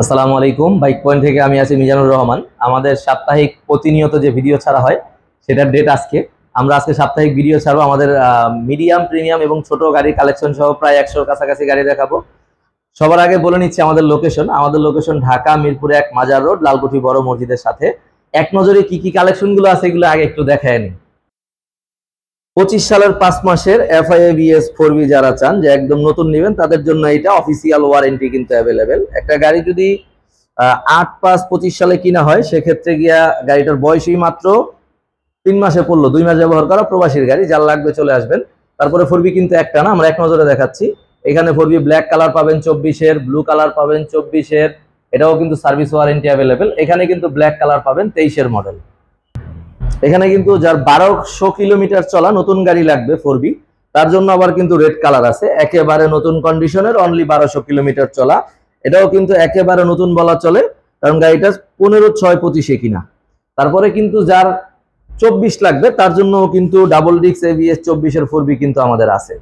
আসসালামু আলাইকুম। Bike point থেকে আমি আছি মিজানুর রহমান। আমাদের সাপ্তাহিক প্রতিনিয়ত যে ভিডিও ছাড়া হয় সেটার ডেট আজকে। আমরা আজকে সাপ্তাহিক ভিডিও ছাড়বো। আমাদের মিডিয়াম, প্রিমিয়াম এবং ছোট গাড়ির কালেকশন সহ প্রায় 100-র কাছাকাছি গাড়ি দেখাবো। সবার আগে বলে নিচ্ছি আমাদের লোকেশন। আমাদের লোকেশন ঢাকা মিরপুর 1 মাজার রোড, লালকুঠি বড় মসজিদের সাথে। এক নজরে কি কি কালেকশন গুলো আছে এগুলো আগে একটু দেখায় নিই। 25 সালের 5 মাসের FIABS 4B যারা চান যে একদম নতুন নেবেন তাদের জন্য এটা অফিসিয়াল ওয়ারেন্টি কিন্তু অ্যাভেলেবেল। একটা গাড়ি যদি 8/5/25 সালে কিনা হয় সেক্ষেত্রে গিয়া গাড়িটার বয়সই মাত্র 3 মাসে পড়লো, 2 মাস ব্যবহার করা প্রবাসীর গাড়ি, যার লাগবে চলে আসবেন। তারপরে 4B কিন্তু একটা না, আমরা এক নজরে দেখাচ্ছি। এখানে 4B ব্ল্যাক কালার পাবেন 24-এর, ব্লু কালার পাবেন 24-এর, এটাও কিন্তু সার্ভিস ওয়ারেন্টি অ্যাভেলেবেল। এখানে কিন্তু ব্ল্যাক কালার পাবেন 23-এর মডেল। এখানে কিন্তু যার 1200 কিলোমিটার চলা নতুন গাড়ি লাগবে 4B, তার জন্য আবার কিন্তু রেড কালার আছে, একেবারে নতুন কন্ডিশনের, অনলি 1200 কিলোমিটার চলা। এটাও কিন্তু একেবারে নতুন বলা চলে, কারণ গাড়িটা 15/6/25-এ কিনা। তারপরে কিন্তু যার 24 লাগবে তার জন্য কিন্তু ডাবল ডিস্ক ABS 24-এর 4B কিন্তু আমাদের আছে।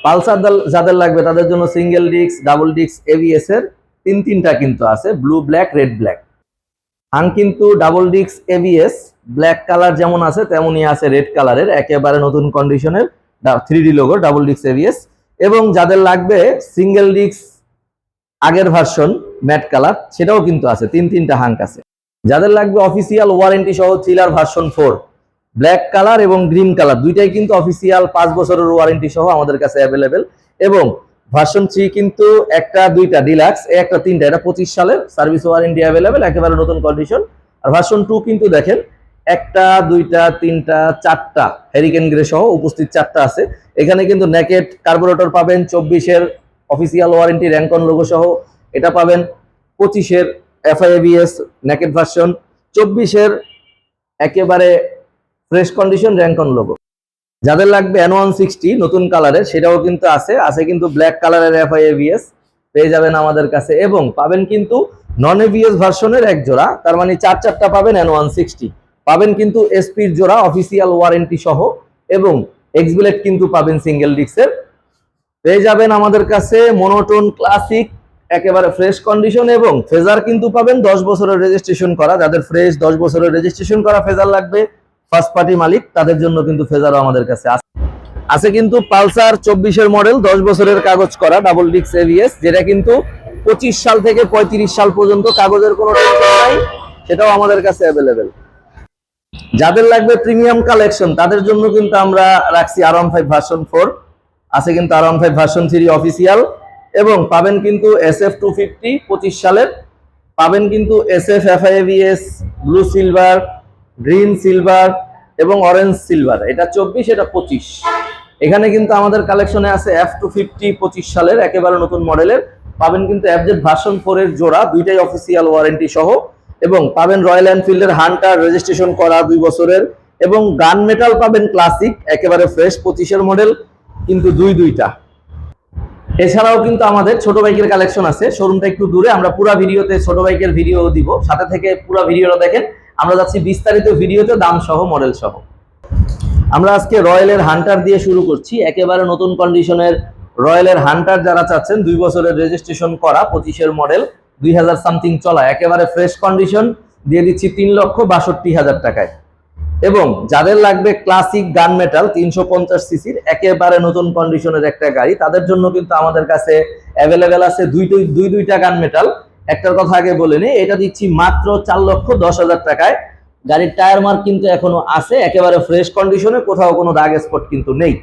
পালসার যাদের লাগবে তাদের জন্য single disc, double disc ABS এর তিনটা কিন্তু আছে, ব্লু, ব্ল্যাক, রেড, ব্ল্যাক। কিন্তু double disc ABS black colour যেমন আছে তেমনই আছে রেড কালারের, একেবারে নতুন কন্ডিশনের 3D logo double disc ABS। এবং যাদের লাগবে সিঙ্গেল ডিস্ক আগের ভার্সন ম্যাট কালার, সেটাও কিন্তু আছে, তিনটা হাঙ্ক আছে। যাদের লাগবে অফিসিয়াল ওয়ারেন্টি সহ থ্রিলার ভার্সন 4 ব্ল্যাক কালার এবং গ্রিন কালার, দুইটাই কিন্তু অফিসিয়াল 5 বছরের ওয়ারেন্টি সহ আমাদের কাছে অ্যাভেলেবেল। এবং ভার্সন 3 কিন্তু একটা, দুইটা ডিলাক্স, একটা, তিনটা, এটা 25 সালের সার্ভিস ওয়ারেন্টি অ্যাভেলেবেল, একেবারে নতুন কন্ডিশন। আর ভার্সন 2 কিন্তু দেখেন একটা, দুইটা, তিনটা, চারটা হেরিকেন গ্রে সহ উপস্থিত 4টা আছে। এখানে কিন্তু নেকেট কার্বোরেটর পাবেন 24-এর অফিসিয়াল ওয়ারেন্টি র্যাঙ্কন লোগো সহ, এটা পাবেন 25-এর FIABS নেকেট ভার্সন, 24-এর একেবারে ফ্রেশ কন্ডিশন র্যাঙ্কন লোগো। যাদের লাগবে N160 নতুন কালারের সেটাও কিন্তু আছে কিন্তু ব্ল্যাক কালারের FIABS পেয়ে যাবেন আমাদের কাছে। এবং পাবেন কিন্তু নন ABS ভার্সনের এক জোড়া, তার মানে চারটা পাবেন N160, পাবেন কিন্তু SP-র জোড়া অফিসিয়াল ওয়ারেন্টি সহ। এবং এক্সবিলেট কিন্তু পাবেন সিঙ্গেল ডিস্কের। পেয়ে যাবেন আমাদের কাছে মনোটোন ক্লাসিক একেবারে ফ্রেশ কন্ডিশন, এবং ফেজার কিন্তু পাবেন 10 বছরের রেজিস্ট্রেশন করা। যাদের ফ্রেশ 10 বছরের রেজিস্ট্রেশন করা ফেজার লাগবে, ফার্স্ট পার্টি মালিক, তাদের জন্য কিন্তু ফেজারও আমাদের কাছে আছে। কিন্তু পালসার 24-এর মডেল 10 বছরের কাগজ করা ডাবল ডিস্ক ABS, যেটা কিন্তু 25 সাল থেকে 35 সাল পর্যন্ত কাগজের কোনো টেনশন নাই, সেটাও আমাদের কাছে অ্যাভেলেবেল। যাদের লাগবে প্রিমিয়াম কালেকশন তাদের জন্য কিন্তু আমরা রাখছি R15 ভার্সন 4 আছে, কিন্তু R15 ভার্সন 3 অফিসিয়াল। এবং পাবেন কিন্তু SF 250 25 সালের, পাবেন কিন্তু SF FIABS blue silver, green silver এবং অরেঞ্জ সিলভার, এটা 24, এটা 25। এখানে কিন্তু আমাদের কালেকশনে আছে F250 25 সালের একেবারে নতুন মডেলের, পাবেন কিন্তু FZ ভার্সন 4 এর জোড়া, দুইটাই অফিসিয়াল ওয়ারেন্টি সহ। এবং পাবেন রয়্যাল এনফিল্ডের হান্টার রেজিস্ট্রেশন করা 2 বছরের। এবং গান মেটাল পাবেন ক্লাসিক একেবারে ফ্রেশ 25-এর মডেল, কিন্তু দুইটা। এছাড়াও কিন্তু আমাদের ছোট বাইকের কালেকশন আছে, শোরুমটা একটু দূরে, আমরা পুরো ভিডিওতে ছোট বাইকের ভিডিও দিব, সাথে থেকে পুরো ভিডিওটা দেখেন। আমরা যাচ্ছি বিস্তারিত ভিডিওতে দাম সহ মডেল সহ। আমরা আজকে রয়্যালের হান্টার দিয়ে শুরু করছি, একেবারে নতুন কন্ডিশনের রয়্যালের হান্টার যারা চাচ্ছেন, 2 বছরের রেজিস্ট্রেশন করা 25-এর মডেল, 2000 সামথিং চলা, একেবারে ফ্রেশ কন্ডিশন, দিয়ে দিচ্ছি 3,62,000 টাকায়। এবং যাদের লাগবে ক্লাসিক গান মেটাল 350 সিসির একেবারে নতুন কন্ডিশনের একটা গাড়ি, তাদের জন্য কিন্তু আমাদের কাছে অ্যাভেলেবেল আছে দুইটা গান মেটাল। একটার কথা আগে বলে নিই, এটা দিচ্ছি মাত্র 4,10,000 টাকায়। গাড়ির টায়ার মার্ক কিন্তু এখনো আছে, একেবারে ফ্রেশ কন্ডিশনে, কোথাও কোনো দাগ স্পট কিন্তু নেই।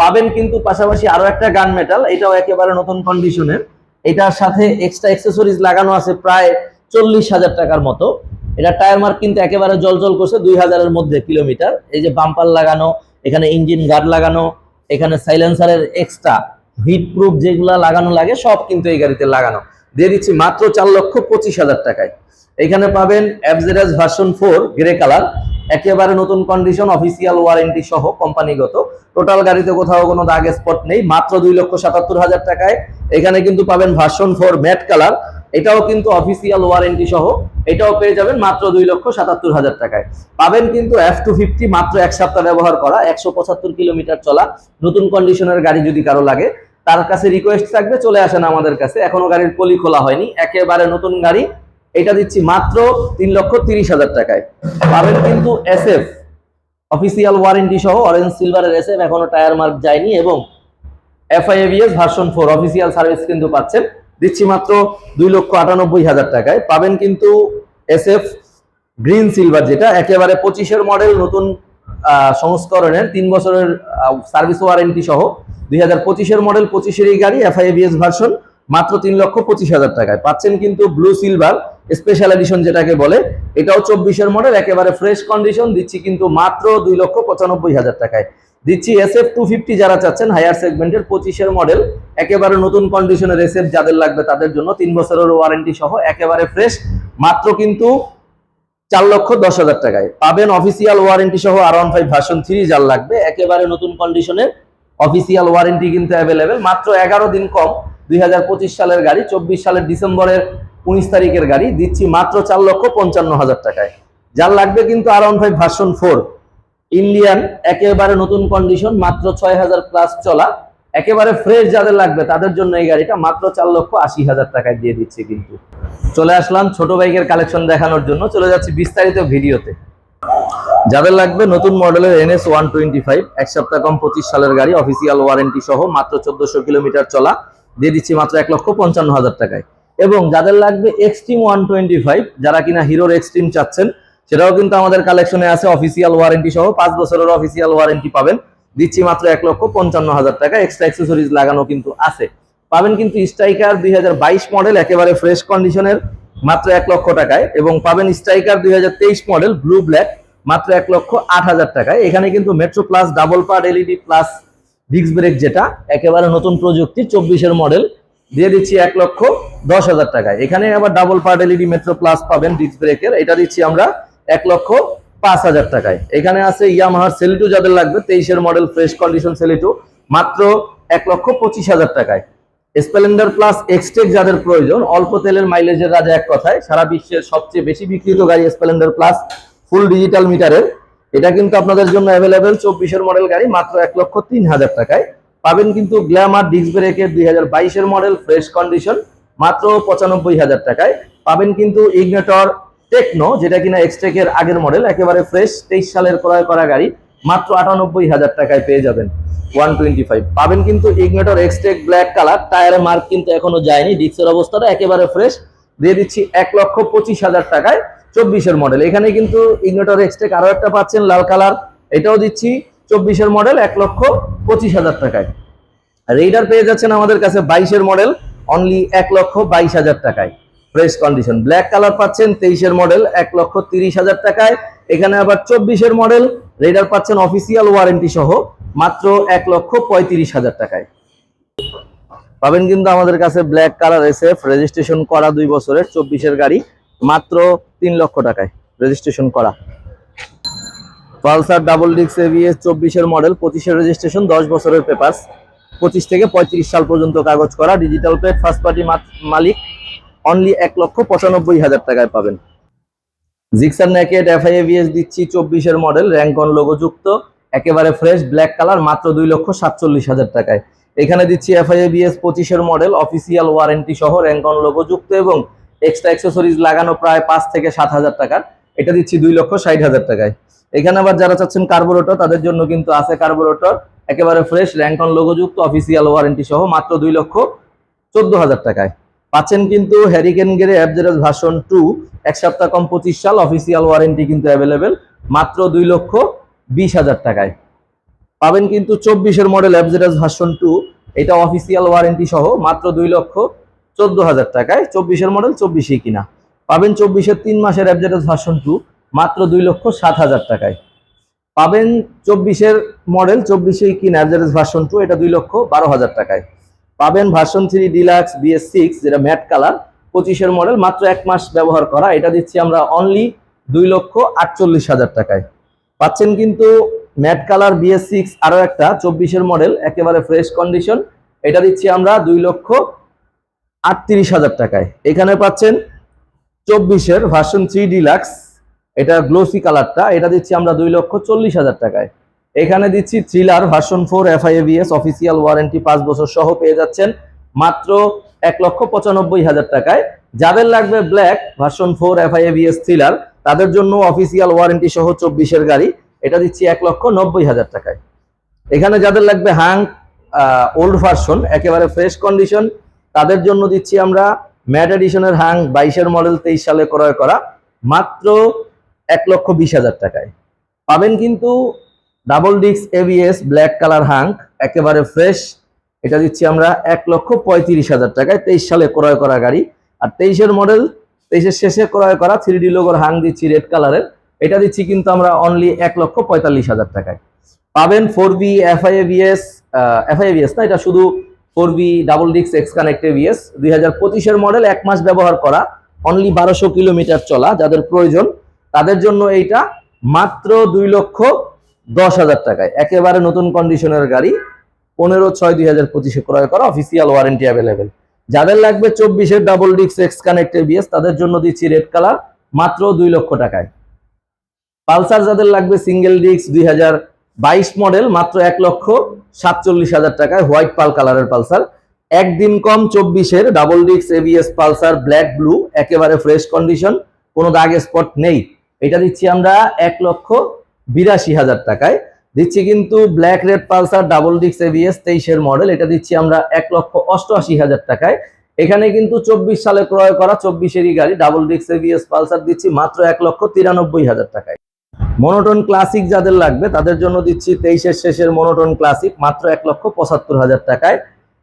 পাবেন কিন্তু পাশাপাশি আরো একটা গান মেটাল, এটাও একেবারে নতুন কন্ডিশনের, এটার সাথে এক্সট্রা অ্যাক্সেসরিজ লাগানো আছে প্রায় 40,000 টাকার মতো। এটা টায়ার মার্ক কিন্তু একেবারে জলজল করছে, 2000-এর মধ্যে কিলোমিটার। এই যে বাম্পার লাগানো, এখানে ইঞ্জিন গার্ড লাগানো, এখানে সাইলেন্সারের এক্সট্রা হিট প্রুফ যেগুলা লাগানো লাগে সব কিন্তু এই গাড়িতে লাগানো। দিয়ে দিচ্ছি মাত্র 4,25,000 টাকায়। এখানে পাবেন FZS ভার্সন 4 গ্রে কালার, একেবারে নতুন কন্ডিশন, অফিসিয়াল ওয়ারেন্টি সহ, কোম্পানিগত। টোটাল গাড়িতে কোথাও কোনো দাগ স্পট নেই, মাত্র 2,77,000 টাকায়। এখানে কিন্তু পাবেন ভার্সন 4 ম্যাট কালার, এটাও কিন্তু অফিসিয়াল ওয়ারেন্টি সহ, এটাও পেয়ে যাবেন মাত্র 2,77,000 টাকায়। পাবেন কিন্তু F250 মাত্র 1 সপ্তাহ ব্যবহার করা, 175 কিলোমিটার চলা, নতুন কন্ডিশনের গাড়ি যদি কারো লাগে। তার কাছে রিকোয়েস্ট থাকবে চলে আসেন আমাদের কাছে, এখনো গাড়ির পলি খোলা হয়নি, একেবারে নতুন গাড়ি। এটা দিচ্ছি মাত্র 3,30,000 টাকায়। পাবেন কিন্তু SF অফিসিয়াল ওয়ারেন্টি সহ, অরেঞ্জ সিলভারের SF, এখনো টায়ার মার্ক যায়নি, এবং FIABS ভার্সন 4 অফিসিয়াল সার্ভিস কিন্তু পাচ্ছেন। দিচ্ছি মাত্র 2,98,000 টাকায়। পাবেন কিন্তু SF গ্রিন সিলভার, যেটা একেবারে 25-এর মডেল, নতুন সংস্করণের 3 বছরের সার্ভিস ওয়ারেন্টি সহ, 2025-এর মডেল, 25-এরই গাড়ি, FIABS ভার্সন, মাত্র 3,25,000 টাকায়। পাচ্ছেন কিন্তু ব্লু সিলভার স্পেশাল এডিশন যেটাকে বলে, এটাও 24-এর মডেল, একেবারে ফ্রেশ কন্ডিশন। দিচ্ছি কিন্তু মাত্র 2,95,000 টাকায়। দিচ্ছি SF 250 যারা চাচ্ছেন, হায়ার সেগমেন্টের, 25-এর মডেল, একেবারে নতুন কন্ডিশনের SF যাদের লাগবে তাদের জন্য, 3 বছরের ওয়ারেন্টি সহ, একেবারে ফ্রেশ, মাত্র কিন্তু 4,10,000 টাকায়। পাবেন অফিসিয়াল ওয়ারেন্টি সহ R15 ভার্সন 3 যার লাগবে, একেবারে নতুন কন্ডিশনের, অফিসিয়াল ওয়ারেন্টি কিন্তু অ্যাভেলেবেল। মাত্র 11 দিন কম, 2025 সালের গাড়ি, 24 সালের ডিসেম্বরের 19 তারিখের গাড়ি। দিচ্ছি মাত্র 4,55,000 টাকায়। যার লাগবে কিন্তু R15 ভার্সন 4 ইন্ডিয়ান, একেবারে নতুন কন্ডিশন, মাত্র 6,000 প্লাস চলা, একেবারে ফ্রেশ যাদের লাগবে তাদের জন্য এই গাড়িটা মাত্র 4,80,000 টাকায় দিয়ে দিচ্ছে। কিন্তু চলে আসলাম ছোট বাইকের কালেকশন দেখানোর জন্য, চলে যাচ্ছি বিস্তারিত ভিডিওতে। যাদের লাগবে নতুন মডেলের NS 125, 1 সপ্তাহ কম, 25 সালের গাড়ি, অফিসিয়াল ওয়ারেন্টি সহ, মাত্র 1400 কিলোমিটার চলা, দিয়ে দিচ্ছি মাত্র 1,55,000 টাকায়। এবং যাদের লাগবে এক্সট্রিম 125, যারা কিনা হিরোর এক্সট্রিম চাচ্ছেন, সেটাও কিন্তু আমাদের কালেকশনে আছে, অফিসিয়াল ওয়ারেন্টি সহ, 5 বছরের অফিসিয়াল ওয়ারেন্টি পাবেন। দিচ্ছি মাত্র 1,55,000 টাকা, এক্সট্রা অ্যাক্সেসরিজ লাগানো কিন্তু আছে। পাবেন কিন্তু স্ট্রাইকার 2022 মডেল, একেবারে ফ্রেশ কন্ডিশনের, মাত্র 1 লক্ষ টাকায়। এবং পাবেন স্ট্রাইকার 2023 মডেল, ব্লু ব্ল্যাক, মাত্র 1,08,000 টাকায়। এখানে কিন্তু metro plus double part LED plus disc brake, যেটা একেবারে নতুন প্রযুক্তি, 24-এর মডেল, দিয়ে দিচ্ছি 1,10,000 টাকায়। এখানে আবার double part LED metro plus পাবেন ডিস্ক ব্রেকের, এটা দিচ্ছি আমরা 1,05,000 টাকায়। এখানে আছে ইয়ামাহার সেলিটো, যাদের লাগবে 23-এর মডেল, ফ্রেশ কন্ডিশন সেলিটো, মাত্র 1,25,000 টাকায়। স্প্লেন্ডার প্লাস এক্সটেক যাদের প্রয়োজন, অল্প তেলের মাইলেজের রাজা এক কথায়, সারা বিশ্বের সবচেয়ে বেশি বিক্রিত গাড়ি স্প্লেন্ডার প্লাস, ফুল ডিজিটাল মিটারের, এটা কিন্তু আপনাদের জন্য অ্যাভেলেবেল, 24-এর মডেল গাড়ি, মাত্র 1,03,000 টাকায়। পাবেন কিন্তু গ্ল্যামার ডিস্ক ব্রেকের 2022-এর মডেল, ফ্রেশ কন্ডিশন, মাত্র 95,000 টাকায়। পাবেন কিন্তু ইগনেটর টেকনো, যেটা কিনা এক্সটেকের আগের মডেল, একেবারে ফ্রেশ, 23 সালের ক্রয় করা গাড়ি, মাত্র 98,000 টাকায় পেয়ে যাবেন 125। পাবেন কিন্তু ইগনেটর এক্সটেক ব্ল্যাক কালার, টায়ারে মার্ক কিন্তু এখনো যায়নি, ডিস্কের অবস্থাটা একেবারে ফ্রেশ, দিয়ে দিচ্ছি 1,25,000 টাকায়, 24-এর মডেল। এখানে কিন্তু ইগনেটর এক্সটেক আরো একটা পাচ্ছেন লাল কালার, এটাও দিচ্ছি 24-এর মডেল, 1,25,000 টাকায়। রেইডার পেয়ে যাচ্ছেন আমাদের কাছে 22-এর মডেল, অনলি 1,22,000 টাকায়, ফ্রেশ কন্ডিশন। ব্ল্যাক কালার পাচ্ছেন 23-এর মডেল, 1,30,000 টাকায়। এখানে আবার 24-এর মডেল রেইডার পাচ্ছেন অফিসিয়াল ওয়ারেন্টি সহ, মাত্র 1,35,000 টাকায়। পাবেন কিন্তু আমাদের কাছে ব্ল্যাক কালার SF, রেজিস্ট্রেশন করা 2 বছরের, 24-এর গাড়ি, মাত্র 3 লক্ষ টাকায় রেজিস্ট্রেশন করা। পালসার ডাবল ডিস্ক ABS, 24-এর মডেল, 25-এর রেজিস্ট্রেশন, 10 বছরের পেপারস, 25 থেকে 35 সাল পর্যন্ত কাগজ করা, ডিজিটাল প্লেট, ফার্স্ট পার্টি মালিক, অনলি 1,95,000 টাকায় পাবেন। জিক্সার নেকেড FIABS দিচ্ছি 24-এর মডেল, র্যাঙ্কন লোগো যুক্ত, একেবারে ফ্রেশ, ব্ল্যাক কালার, মাত্র 2,47,000 টাকায়। এখানে দিচ্ছি FIABS 25-এর মডেল, অফিসিয়াল ওয়ারেন্টি সহ, র্যাঙ্কন লোগো যুক্ত, এবং এক্সট্রা অ্যাক্সেসরিজ লাগানো প্রায় 5 থেকে 7,000 টাকার, এটা দিচ্ছি 2,60,000 টাকায়। এখানে আবার যারা চাচ্ছেন কার্বোরেটর, তাদের জন্য কিন্তু আছে কার্বোরেটর, একেবারে ফ্রেশ, র্যাঙ্কন লোগো যুক্ত, অফিসিয়াল ওয়ারেন্টি সহ, মাত্র 2,14,000 টাকায়। পাচ্ছেন কিন্তু হ্যারিকেন গিয়ারে FZS ভার্সন 2, 1 সপ্তাহ কম, 25 সাল, অফিসিয়াল ওয়ারেন্টি কিন্তু অ্যাভেলেবেল, মাত্র 2,20,000 টাকায়। পাবেন কিন্তু 24-এর মডেল FZS ভার্সন 2, এটা অফিসিয়াল ওয়ারেন্টি সহ, মাত্র 2,14,000 টাকায়। 24-এর মডেল, 24-ই কিনা। পাবেন 24-এর 3 মাসের FZS ভার্সন 2, মাত্র 2,07,000 টাকায়। পাবেন 24-এর মডেল, 24-এই কিনা FZS ভার্সন 2, এটা 2,12,000 টাকায়। পাবেন ভার্সন 3 ডিলাক্স BS6, যেটা ম্যাট কালার, 25-এর মডেল, মাত্র 1 মাস ব্যবহার করা, এটা দিচ্ছি আমরা অনলি 2,48,000 টাকায়। পাচ্ছেন কিন্তু ম্যাট কালার BS6 আরো একটা, 24-এর মডেল, একেবারে ফ্রেশ কন্ডিশন, এটা দিচ্ছি আমরা 2,38,000 টাকায়। এখানে পাচ্ছেন 24-এর ভার্সন 3 ডিলাক্স, এটা গ্লোসি কালারটা, এটা দিচ্ছি আমরা 2,40,000 টাকায়। এখানে দিচ্ছি thriller version 4 FIABS official warranty 5 বছর সহ পেয়ে যাচ্ছেন মাত্র 1,95,000 টাকায়। যাদের লাগবে ব্ল্যাক ভার্সন 4 FIABS থ্রিলার তাদের জন্য অফিসিয়াল ওয়ারেন্টি সহ 24-এর গাড়ি, এটা দিচ্ছি 1,90,000 টাকায়। এখানে যাদের লাগবে হাং ওল্ড ভার্সন একেবারে ফ্রেশ কন্ডিশন তাদের জন্য দিচ্ছি আমরা ম্যাট এডিশনের হাং 22-এর মডেল 23 সালে ক্রয় করা মাত্র 1,20,000 টাকায়। পাবেন কিন্তু double disc ABS black colour হাং একেবারে ফ্রেশ, এটা দিচ্ছি আমরা 1,35,000 টাকায়। 23 সালে ক্রয় করা গাড়ি, আর 23-এর মডেল 23-এর শেষে ক্রয় করা 3D লোগোর হাং দিচ্ছি রেড কালারের, এটা দিচ্ছি কিন্তু আমরা অনলি 1,45,000 টাকায়। পাবেন 4B FIABS না, এটা শুধু 4B double disc X connect ABS 2025-এর মডেল, 1 মাস ব্যবহার করা, অনলি 1200 কিলোমিটার চলা। যাদের প্রয়োজন তাদের জন্য এইটা মাত্র 2,10,000 টাকায়, একেবারে নতুন কন্ডিশনের গাড়ি, 15/6/2025-এ ক্রয় করা, অফিসিয়াল ওয়ারেন্টি অ্যাভেলেবেল। যাদের লাগবে 24-এর double disc X connect ABS তাদের জন্য দিচ্ছি রেড কালার মাত্র 2 লক্ষ টাকায়। পালসার যাদের লাগবে সিঙ্গেল ডিস্ক 2022 মডেল মাত্র 1,47,000 টাকায়, হোয়াইট পাল কালারের পালসার। একদিন কম 24-এর double disc ABS Pulsar black blue একেবারে ফ্রেশ কন্ডিশন, কোনো দাগ স্পট নেই, এটা দিচ্ছি আমরা 1,82,000 টাকায়। দিচ্ছি কিন্তু black red Pulsar double disc ABS 23-এর মডেল, এটা দিচ্ছি আমরা 1,88,000 টাকায়। এখানে কিন্তু 24 সালে ক্রয় করা 24-এরই গাড়ি ডাবল ডিস্ক ABS পালসার দিচ্ছি মাত্র 1,93,000 টাকায়। মনোটন ক্লাসিক যাদের লাগবে তাদের জন্য দিচ্ছি 23-এর শেষের মনোটন ক্লাসিক মাত্র 1,75,000 টাকায়।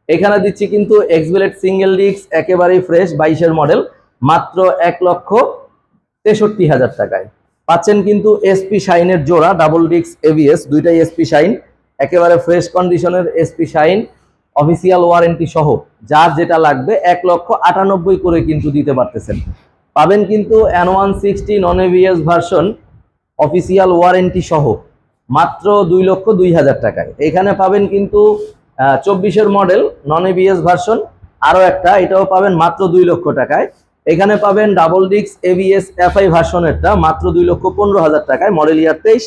এখানে দিচ্ছি কিন্তু এক্সবেলেট সিঙ্গেল ডিস্ক একেবারেই ফ্রেশ 22-এর মডেল মাত্র 1,63,000 টাকায়। পাচ্ছেন কিন্তু SP শাইনের জোড়া ডাবল ডিস্ক ABS, দুইটাই SP শাইন একেবারে ফ্রেশ কন্ডিশনের SP শাইন অফিসিয়াল ওয়ারেন্টি সহ, যার যেটা লাগবে 1,98,000 করে কিন্তু দিতে পারতেছেন। পাবেন কিন্তু N160 নন ABS ভার্সন অফিসিয়াল ওয়ারেন্টি সহ মাত্র 2,02,000 টাকায়। এখানে পাবেন কিন্তু 24-এর মডেল নন ABS ভার্সন আরো একটা, এটাও পাবেন মাত্র 2 লক্ষ টাকায়। এখানে পাবেন ডাবল ডিস্ক ABS FI ভার্সনেরটা মাত্র 2,15,000 টাকায়, মডেল ইয়ার 23।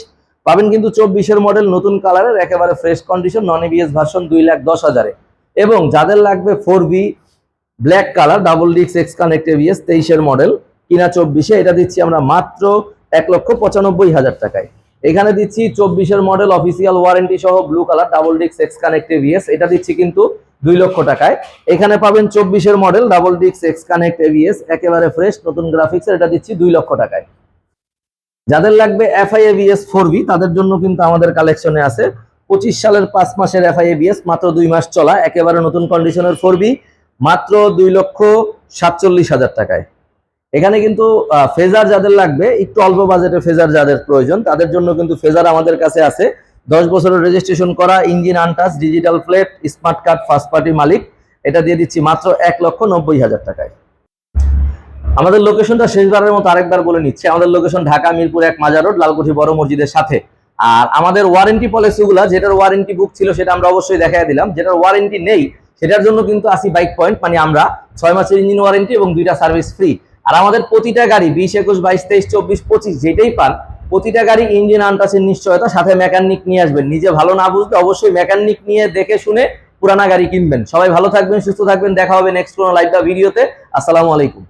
পাবেন কিন্তু 24-এর মডেল নতুন কালারের একেবারে fresh condition non ABS version 2,10,000-এ। এবং যাদের লাগবে 4B black colour double disc X connect ABS 23-এর মডেল কিনা 24-এ, এটা দিচ্ছি আমরা মাত্র 1,95,000 টাকায়। এখানে দিচ্ছি 24-এর মডেল অফিসিয়াল ওয়ারেন্টি সহ blue colour double disc X connect ABS, এটা দিচ্ছি কিন্তু 2 লক্ষ টাকায়। এখানে পাবেন 24-এর model double disc X connect ABS একেবারে ফ্রেশ নতুন গ্রাফিক্সের, এটা দিচ্ছি 2 লক্ষ টাকায়। যাদের লাগবে FIABS 4B তাদের জন্য কিন্তু আমাদের কালেকশনে আছে 25 সালের 5 মাসের FIABS মাত্র 2 মাস চলা একেবারে নতুন কন্ডিশনের 4B মাত্র 2,47,000 টাকায়। এখানে কিন্তু ফেজার যাদের লাগবে একটু অল্প বাজেটে ফেজার যাদের প্রয়োজন তাদের জন্য কিন্তু ফেজার আমাদের কাছে আছে 10 বছরের রেজিস্ট্রেশন করা, engine untouch, digital plate, smart card, first party মালিক, এটা দিয়ে দিচ্ছি মাত্র 1,90,000 টাকায়। আমাদের লোকেশনটা শেষবারের মতো আরেকবার বলে নিচ্ছি, আমাদের লোকেশন ঢাকা মিরপুর 1 মাজার রোড লালকুঠি বড় মসজিদের সাথে। আর আমাদের ওয়ারেন্টি পলিসিগুলো, যেটার ওয়ারেন্টি বুক ছিল সেটা আমরা অবশ্যই দেখাই দিলাম, যেটার ওয়ারেন্টি নেই সেটার জন্য কিন্তু আসি বাইক পয়েন্ট, মানে আমরা 6 মাসের ইঞ্জিন ওয়ারেন্টি এবং 2টা সার্ভিস ফ্রি। আর আমাদের প্রতিটা গাড়ি 20, 21, 22, 23, 24, 25 যেটাই পান প্রতিটা গাড়ি ইঞ্জিন আনটাচের নিশ্চয়তা, সাথে মেকানিক নিয়ে আসবেন। নিজে ভালো না বুঝলে অবশ্যই মেকানিক নিয়ে দেখে শুনে পুরানা গাড়ি কিনবেন। সবাই ভালো থাকবেন, সুস্থ থাকবেন, দেখা হবে নেক্সট কোনো লাইভ বা ভিডিওতে। আসসালামু আলাইকুম।